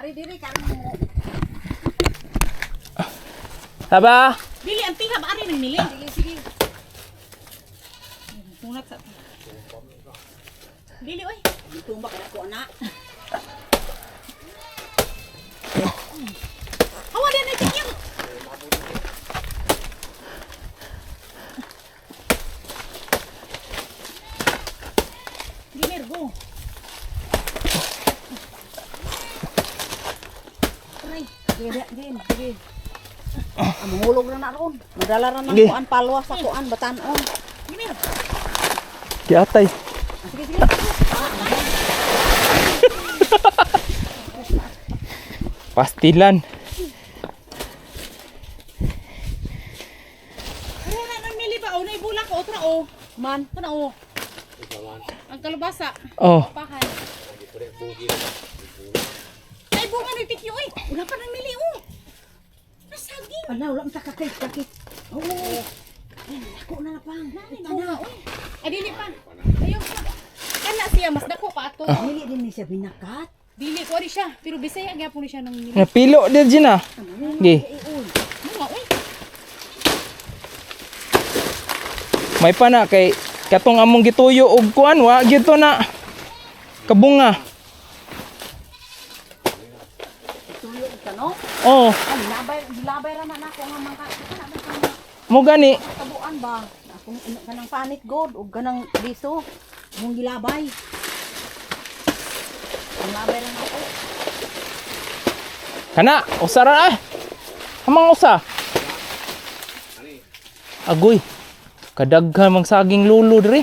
Ari diri karon mo. Haba? Dili ang tingab ari nang nili. Sige sige. Sunat sa. Dili oy. Ditumbak na ko ana. Hawa din na Tekyo. Dili go. Ay, sige din, sige. Mahulog na ron. Madala ra nang Sige. kuan palwas sa kuan batanon. Dili. Kiatay. Sige sige. Pastilan. Ano na nang mili ba o nay bulak o tra o. Man, Kana o. Ang kalabasa. Oh. Pahan. Ay bunga ni Tekyo oy. Wala pa nang mili o. Nasaging. ala wala ta kakit kakit. Oh. Ako na na pang. Tana oy. Ay dili pa. Ayaw pa. Kana siya mas dako pa ato. Dili din ni siya binakat. Dili ko ri siya, pero Bisaya gyapon siya nang mili. Napilo din dyan ah. Gi. Mga oy. May pa na kay katong among gituyo og kuan wa gyud to na kabunga. Tuyo ka no? Oh, Ay labay ra man ako nga mangka. mo gani. Tabuan ba? Ako kanang panit god ug kanang biso. Mong gilabay. Ang labay ra na ako. Kana, usara ah. Amang usa. Agoy. Kadaghan mang saging lulo diri.